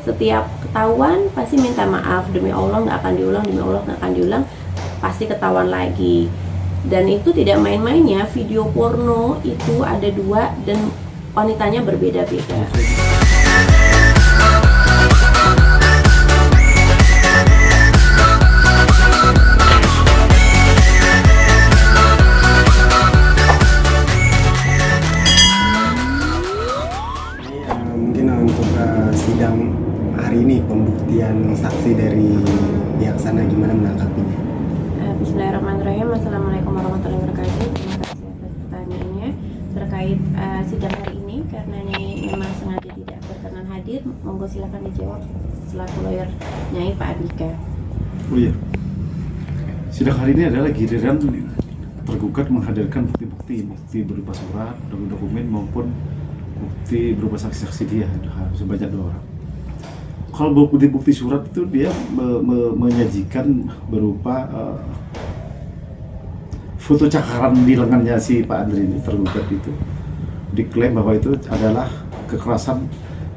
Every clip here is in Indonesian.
setiap ketahuan pasti minta maaf, demi Allah nggak akan diulang, demi Allah nggak akan diulang, pasti ketahuan lagi. Dan itu tidak main-mainnya, video porno itu ada 2 dan wanitanya berbeda-beda. Mungkin untuk sidang hari ini, pembuktian saksi dari pihak sana gimana menanggapinya? Bismillahirrahmanirrahim. Assalamualaikum warahmatullahi wabarakatuh. Terima kasih atas pertanyaannya terkait sidang hari ini. Karena Nyai memang sengaja tidak berkenan hadir, monggo silakan dijawab selaku lawyer Nyai Pak Andika. Oh iya, sidang hari ini adalah giliran tergugat menghadirkan bukti berupa surat, dokumen maupun bukti berupa saksi-saksi dia, sebanyak 2 orang. Kalau bukti surat itu dia menyajikan berupa foto cakaran di lengannya si Pak Andri ini, tergugat itu diklaim bahwa itu adalah kekerasan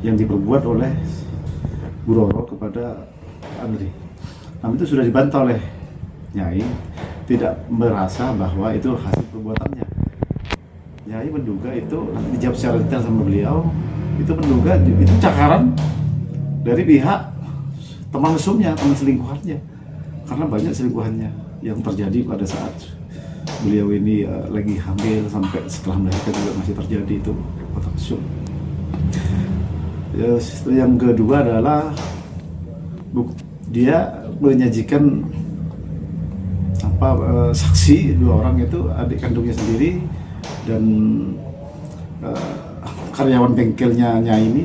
yang diperbuat oleh Bu Roro kepada Andri. Namun itu sudah dibantah oleh Nyai, tidak merasa bahwa itu hasil perbuatannya. Nyai menduga itu, nanti dijawab secara detail sama beliau, itu menduga itu cakaran dari pihak teman mesumnya, teman selingkuhannya, karena banyak selingkuhannya yang terjadi pada saat beliau ini lagi hamil, sampai setelah melahirkan juga masih terjadi itu otak mesum. Yang kedua adalah dia menyajikan saksi 2 orang itu adik kandungnya sendiri dan karyawan bengkelnya Nyai ini.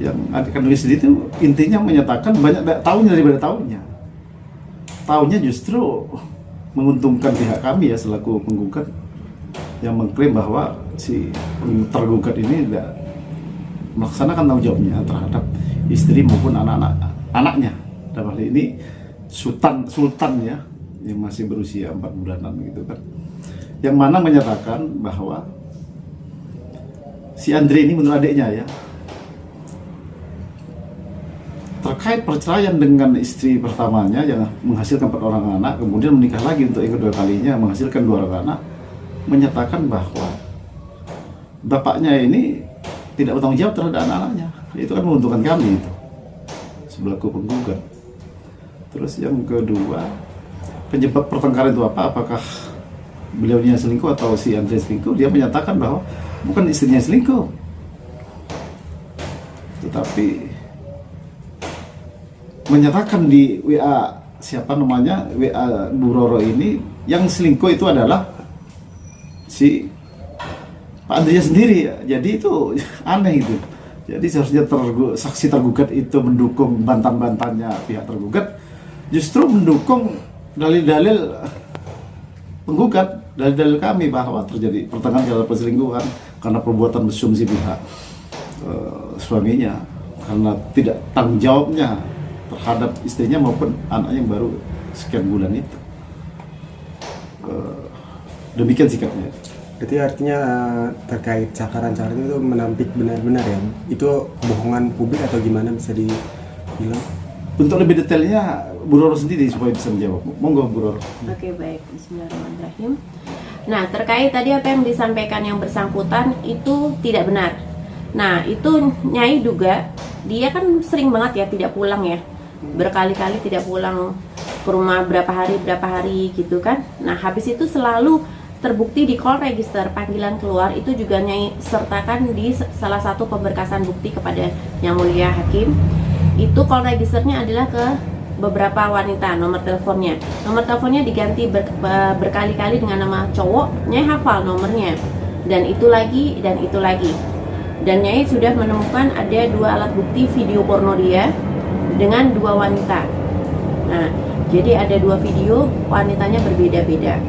Yang adik kandungnya sendiri itu intinya menyatakan banyak tahunya daripada tahunya. Tahunya justru menguntungkan pihak kami ya selaku penggugat, yang mengklaim bahwa si tergugat ini tidak melaksanakan tanggung jawabnya terhadap istri maupun anaknya. Dalam hal ini Sultan ya, yang masih berusia 4 bulanan gitu kan, yang mana menyatakan bahwa si Andri ini menurut adiknya ya, terkait perceraian dengan istri pertamanya yang menghasilkan 4 orang anak, kemudian menikah lagi untuk yang kedua kalinya menghasilkan 2 orang anak, menyatakan bahwa bapaknya ini tidak bertanggung jawab terhadap anak-anaknya. Itu kan menguntungkan kami itu selaku penggugat. Terus yang kedua, penyebab pertengkaran itu apa? Apakah beliaunya selingkuh atau si Andri selingkuh? Dia menyatakan bahwa bukan istrinya selingkuh, tetapi menyatakan di WA WA Bu Roro ini yang selingkuh itu adalah si Pak Andrinya sendiri. Jadi itu aneh itu. Jadi seharusnya saksi tergugat itu mendukung bantahan-bantahannya pihak tergugat, justru mendukung dalil-dalil penggugat, dalil-dalil kami bahwa terjadi pertengahan dalam perselingkuhan karena perbuatan mesum si pihak suaminya, karena tidak tanggung jawabnya terhadap istrinya maupun anaknya yang baru sekian bulan itu. Demikian sikapnya. Berarti artinya terkait cakaran-cakaran itu menampik benar-benar ya? Itu kebohongan publik atau gimana bisa dibilang? Untuk lebih detailnya Bu Roro sendiri supaya bisa menjawab. Monggo Bu Roro. Oke, baik. Bismillahirrahmanirrahim. Nah, terkait tadi apa yang disampaikan yang bersangkutan itu tidak benar. Nah, itu Nyai duga dia kan sering banget ya tidak pulang ya, berkali-kali tidak pulang ke rumah berapa hari gitu kan. Nah, habis itu selalu terbukti di call register panggilan keluar itu juga Nyai sertakan di salah satu pemberkasan bukti kepada Yang Mulia Hakim. Itu call registernya adalah ke beberapa wanita, nomor teleponnya diganti berkali-kali dengan nama cowok. Nyai hafal nomornya, dan itu lagi dan Nyai sudah menemukan ada 2 alat bukti video porno dia dengan 2 wanita. Nah, jadi ada 2 video, wanitanya berbeda-beda.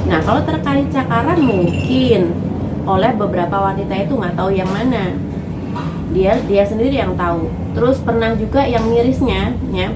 Nah, kalau terkait cakaran mungkin oleh beberapa wanita itu nggak tahu yang mana, dia sendiri yang tahu. Terus pernah juga yang mirisnya ya,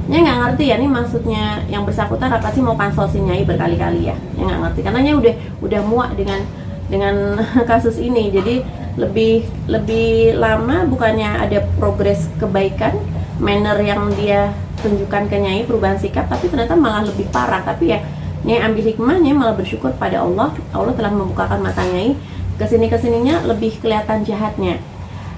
Nyai nggak ngerti ya, ini maksudnya yang bersangkutan apa sih mau pansosin Nyai berkali-kali ya, Nyai nggak ngerti karena Nyai udah muak dengan kasus ini. Jadi lebih lama, bukannya ada progres kebaikan, manner yang dia tunjukkan ke Nyai, perubahan sikap, tapi ternyata malah lebih parah. Tapi ya Nyai ambil hikmahnya, malah bersyukur pada Allah telah membukakan mata Nyai, kesininya lebih kelihatan jahatnya.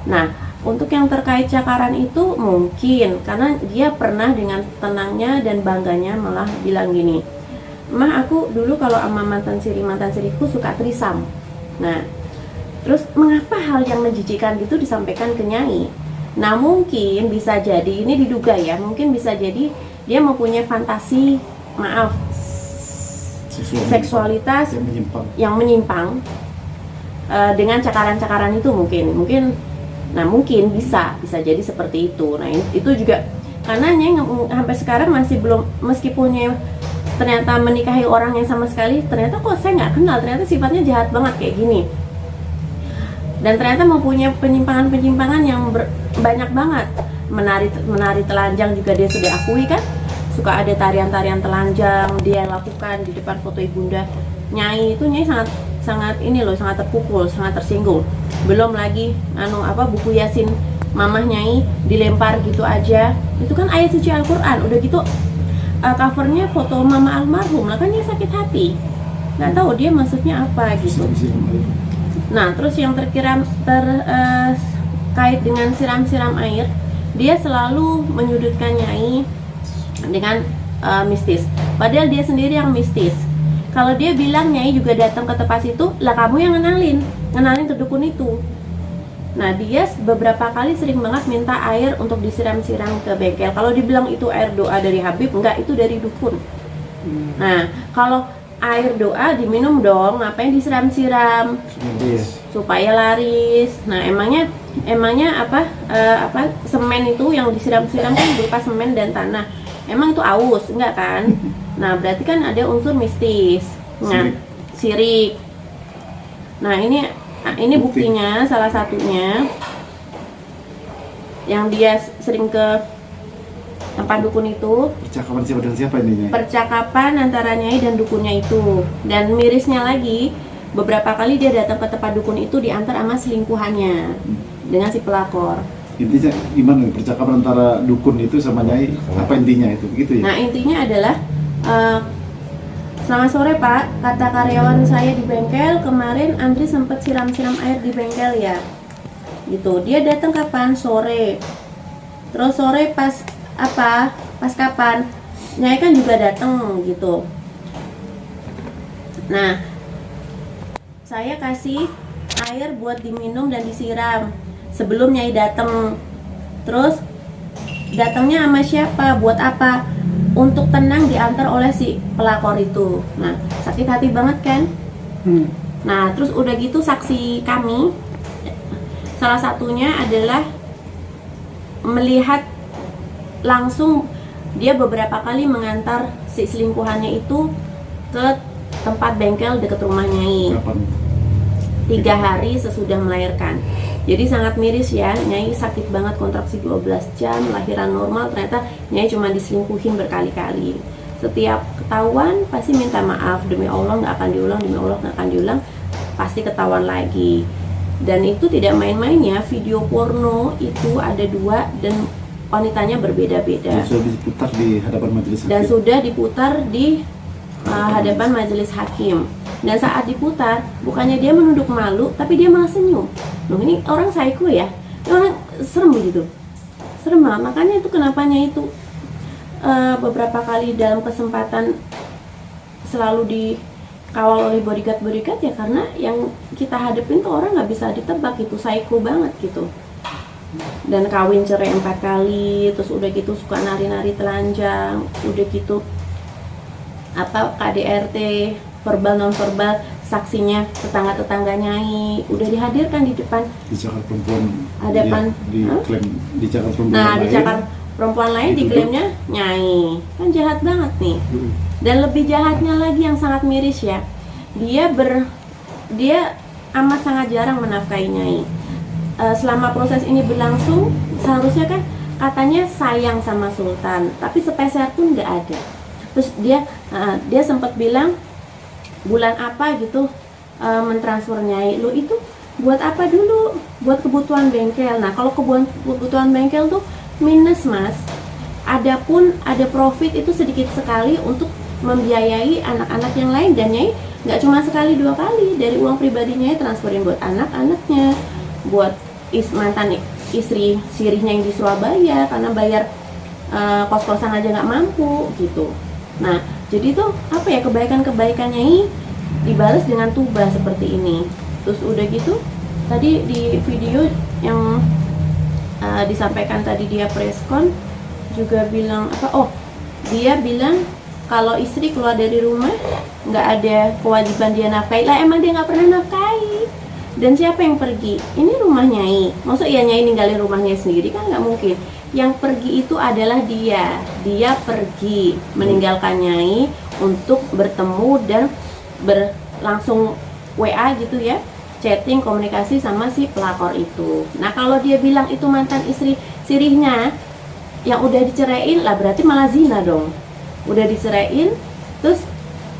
Nah, untuk yang terkait cakaran itu mungkin karena dia pernah dengan tenangnya dan bangganya malah bilang gini, "Mah, aku dulu kalau sama mantan siriku suka trisam." Nah, terus mengapa hal yang menjijikan gitu disampaikan ke Nyai? Nah, mungkin bisa jadi, ini diduga ya, mungkin bisa jadi dia mempunyai fantasi, seksualitas yang menyimpang dengan cakaran-cakaran itu mungkin. Nah, mungkin bisa jadi seperti itu. Nah, itu juga karena Nyai sampai sekarang masih belum, meskipun Nyai ternyata menikahi orang yang sama sekali ternyata kok saya nggak kenal, ternyata sifatnya jahat banget kayak gini, dan ternyata mempunyai penyimpangan yang banyak banget. Menari telanjang juga dia sudah akui kan, suka ada tarian-tarian telanjang dia lakukan di depan foto ibunda Nyai. Itu Nyai sangat terpukul, sangat tersinggung. Belum lagi buku Yasin mamah Nyai dilempar gitu aja, itu kan ayat suci Al-Quran, udah gitu covernya foto mama almarhum lah, kan Nyai sakit hati, nggak tahu dia maksudnya apa gitu. Nah, terus yang terkait dengan siram-siram air, dia selalu menyudutkan Nyai dengan mistis, padahal dia sendiri yang mistis. Kalau dia bilang Nyai juga datang ke tempat situ, lah kamu yang ngenalin ke dukun itu. Nah, dia beberapa kali sering banget minta air untuk disiram-siram ke bengkel. Kalau dibilang itu air doa dari Habib, enggak, itu dari dukun. Nah, kalau air doa diminum dong, ngapain disiram-siram? Supaya laris. Nah, emangnya semen itu yang disiram-siram kan berupa semen dan tanah. Emang itu aus, enggak kan? Nah, berarti kan ada unsur mistis. Nah, sirik. Nah, ini buktinya, salah satunya yang dia sering ke tempat dukun itu. Percakapan siapa dengan siapa ini, Nyai? Percakapan antara Nyai dan dukunnya itu. Dan mirisnya lagi, beberapa kali dia datang ke tempat dukun itu diantar sama selingkuhannya dengan si pelakor. Intinya gimana percakapan antara dukun itu sama Nyai? Apa intinya itu? Begitu ya? Nah, intinya adalah selamat sore Pak, kata karyawan saya di bengkel, kemarin Andri sempat siram-siram air di bengkel ya, gitu. Dia datang kapan? Sore. Terus sore pas kapan? Nyai kan juga datang gitu. Nah, saya kasih air buat diminum dan disiram sebelum Nyai datang. Terus datangnya sama siapa? Buat apa? Untuk tenang diantar oleh si pelakor itu. Nah, sakit hati banget kan? Nah, terus udah gitu saksi kami, salah satunya adalah melihat langsung dia beberapa kali mengantar si selingkuhannya itu ke tempat bengkel dekat rumah Nyai. 3 hari sesudah melahirkan. Jadi sangat miris ya, Nyai sakit banget, kontraksi 12 jam, lahiran normal, ternyata Nyai cuma diselingkuhin berkali-kali. Setiap ketahuan pasti minta maaf, demi Allah nggak akan diulang, demi Allah nggak akan diulang, pasti ketahuan lagi. Dan itu tidak main-main ya, video porno itu ada 2 dan wanitanya berbeda-beda. Dan sudah diputar di hadapan majelis hakim. Dan sudah diputar di hadapan majelis hakim. Dan saat diputar, bukannya dia menunduk malu, tapi dia malah senyum. Loh, ini orang psycho ya, ini orang serem gitu, serem lah. Makanya itu kenapanya itu beberapa kali dalam kesempatan selalu dikawal oleh bodyguard ya, karena yang kita hadepin tuh orang nggak bisa ditebak, itu psycho banget gitu. Dan kawin cerai 4 kali, terus udah gitu suka nari-nari telanjang, udah gitu KDRT, verbal non verbal, saksinya tetangga Nyai udah dihadirkan di depan. Dicakar perempuan hadapan diklaim dicakar perempuan nah lain. dicakar perempuan lain diklaimnya Nyai, kan jahat banget nih. Dan lebih jahatnya lagi yang sangat miris ya, dia amat sangat jarang menafkahi Nyai. Selama proses ini berlangsung, seharusnya kan katanya sayang sama Sultan, tapi sepeser pun nggak ada. Terus dia sempat bilang bulan apa gitu mentransfer Nyai, lu itu buat apa dulu? Buat kebutuhan bengkel. Nah, kalau kebutuhan bengkel tuh minus, Mas. Adapun ada profit itu sedikit sekali untuk membiayai anak-anak yang lain, dan Nyai nggak cuma sekali 2 kali, dari uang pribadinya Nyai transferin buat anak-anaknya, buat mantan istri sirihnya yang di Surabaya karena bayar kos-kosan aja nggak mampu gitu. Nah, jadi tuh apa ya, kebaikan-kebaikan Nyai dibalas dengan tuba seperti ini. Terus udah gitu, tadi di video yang disampaikan tadi dia preskon juga bilang apa? Oh, dia bilang kalau istri keluar dari rumah nggak ada kewajiban dia nafkahi. Lah emang dia nggak pernah nafkahi. Dan siapa yang pergi? Ini rumah Nyai. Maksud ya Nyai ninggalin rumahnya sendiri kan nggak mungkin. Yang pergi itu adalah dia. Dia pergi meninggalkan Nyai untuk bertemu dan langsung WA gitu ya, chatting, komunikasi sama si pelakor itu. Nah, kalau dia bilang itu mantan istri sirihnya yang udah diceraiin, lah berarti malah zina dong. Udah diceraiin terus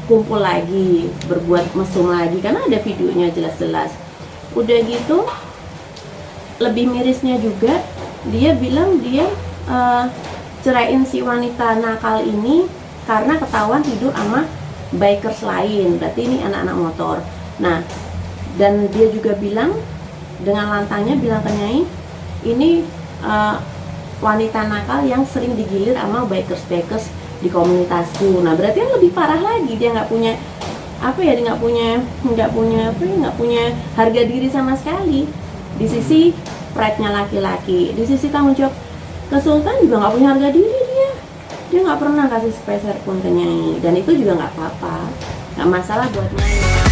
kumpul lagi, berbuat mesum lagi, karena ada videonya jelas-jelas. Udah gitu, lebih mirisnya juga, dia bilang dia ceraiin si wanita nakal ini karena ketahuan tidur sama bikers lain, berarti ini anak-anak motor. Nah, dan dia juga bilang dengan lantangnya bilang ke Nyai, ini wanita nakal yang sering digilir sama bikers di komunitasku. Nah, berarti yang lebih parah lagi, dia nggak punya apa ya, dia nggak punya harga diri sama sekali di sisi pride-nya laki-laki, di sisi tanggung jawab ke Sultan juga nggak punya harga diri. Dia nggak pernah kasih sepeser pun ke Nyai, dan itu juga nggak apa-apa, nggak masalah buat Nyai.